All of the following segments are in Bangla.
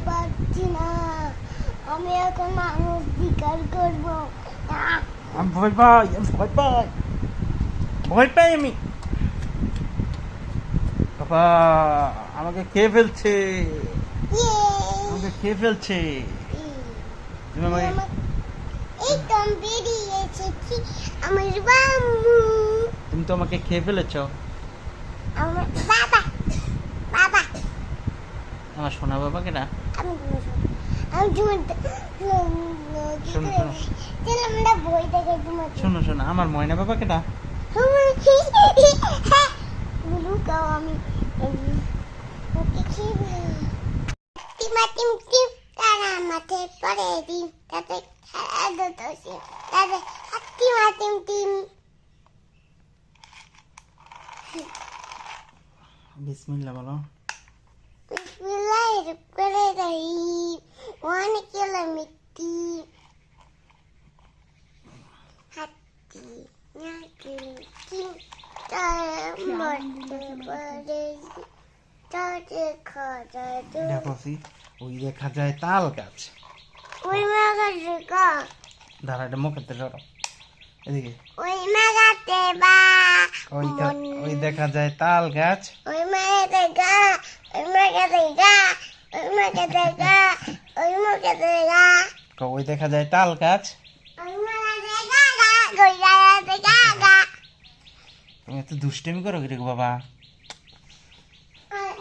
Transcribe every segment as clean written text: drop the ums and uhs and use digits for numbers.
পারছি না, আমি এখন মানুষ শিকার করবো। আমি ভয় পাই, ভয় পাই আমি। বাবা আমাকে খেয়ে ফেলছে, তুমি আমাকে এই তো আমি বেরিয়ে এসেছি, আমার বাবু, তুমি তো আমাকে খেয়ে ফেলেছো। আমার বাবা, বাবা আমার সোনা বাবা কেনা। আমি শোনো চল আমরা বই দেখে তোমার শোনো শোনো, আমার ময়না বাবা কেনা। লুকাও, আমি ওকে খেয়ে টিম তারা মাঠে পড়ে দিন, তাতে খেলা দোষে তাদের টিম বিসমিল্লাহ বলো। বিসমিল্লাহির রহমানির রহিম, অনেক কিলোমিটি হাতি নাকি টিম তারা মাঠে পড়ে তাদের খাজা দেখো ওই দেখা যায় তাল গাছ। ওই মাগাতে গা, দাঁড়া, এটা মুখেতে ধরো, এদিকে। ওই মাগাতে বা ওই দেখা যায় তাল গাছ। ওই মাগাতে গা, ওই মাগাতে গা, ওই মাগাতে গা, ওই মাগাতে গা, ওই দেখা যায় তাল গাছ। ওই মাগাতে গা গা, ওই মাগাতে গা গা। তুমি এত দুষ্টামি করো কি বাবা?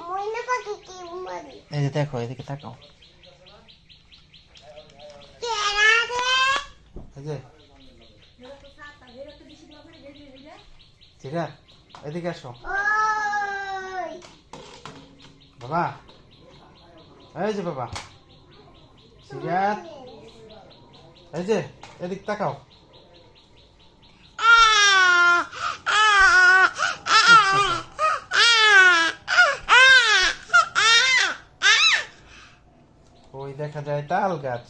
মইনা পাখি কি মারি এই যে দেখো, এদিকে তাকাও। কেরা রে, এই যে সিরাত, এদিকে আসো ওই বাবা। এই যে বাবা সিরাত, এই যে এদিক তাকাও। ওই দেখা যায় তাল গাছ।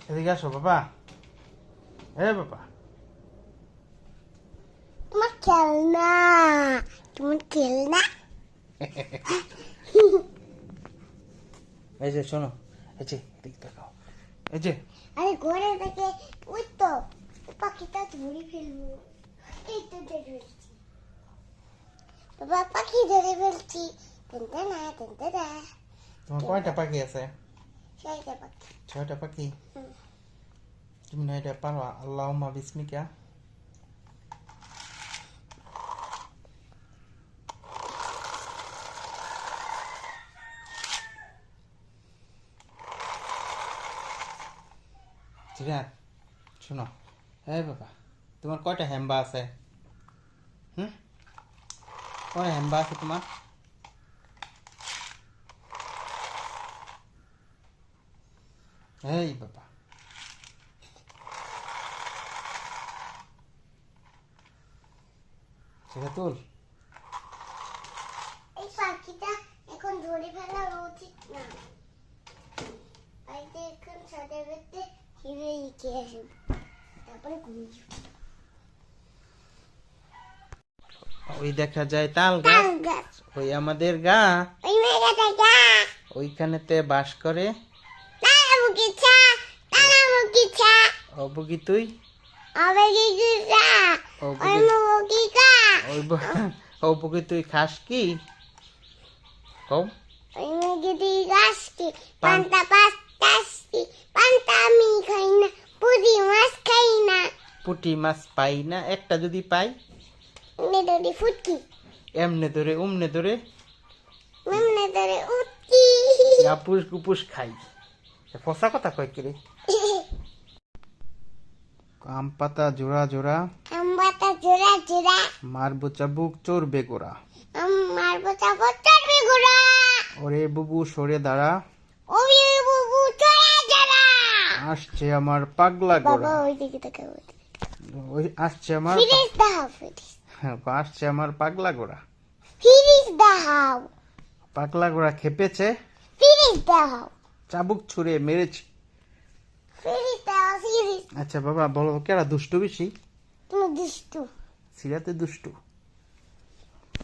এদিকে আসো বাবা। বাবা তোমার খেলনা, তোমার খেলনা। এই যে শোনো, এই যে এদিক তাকাও। এই যে আরে ঘরে থেকে ওই তো পাখিটা ধরে ফেলবো, এই তো ধরে ফেলছি বাবা, পাখি ধরে ফেলছি। টেনটা না টেনটা না, তোমার কয়টা পাখি আছে? সেইটা পাখি। 6টা পাখি। হুম। তুমি না এটা পারো? আল্লাহুম্মা বিসমিকা। সিরাত শোনো, বাবা তোমার কয়টা হ্যাম্বা আছে? কয়টা হ্যাম্বা আছে তোমার? এই বাবা সিরাতুল, এই পাখিটা এখন ধরে ফেলা উচিত না, বাড়িতে এখন সাথে বেঁধে হিরে ইকে আসবে, তারপরে ঘুমিয়ে ওই দেখা যায় তাল গাছ। গাছ, ওই আমাদের গা, ওই মেয়েটা গা, ওইখানেতে বাস করে। তারা মুখিছা, তারা মুখিছা, অবুকি তুই, আবে গিগিছা, ওই মুখিকা, অবুকি তুই খাস কি? কও। ওই মুখিটি গাছটি, পান্তা পাস্তাসটি, পান্তা আমি খাই না, পুরি মাছ খাই না, পুঁটি মাছ পাই না, একটা যদি পাই মেডরি ফুটকি, এমনে ধরে উমনে ধরে মেমনে ধরে উঠকি। গাপুস গুপুস খাই। ফসা কথা কয় কি রে? আম পাতা জোড়া জোড়া, আমবাতা জোড়া জোড়া, মারবো চাবুক চড়বে গোড়া। আমার বাচ্চা বাচ্চার বেগুড়া, ওরে বুবু সরে দাঁড়া, ওই বুবু চড়া চড়া। আসছে আমার পাগলা বাবা গোড়া। ওই দিকে তাকাও, ওই আসছে আমার ফিরিস দাও, আসছে আমার পাগলা গোড়া। ফিরিস দাও, পাগলা গোড়া খেপেছে, ফিরিস দাও, চাবুক ছুঁড়ে মেরেছে। ফিরিস দাও, ফিরিস। আচ্ছা বাবা বলো, কেরা দুষ্টু বেশি? তুমি দুষ্টু। সিরাতে দুষ্টু।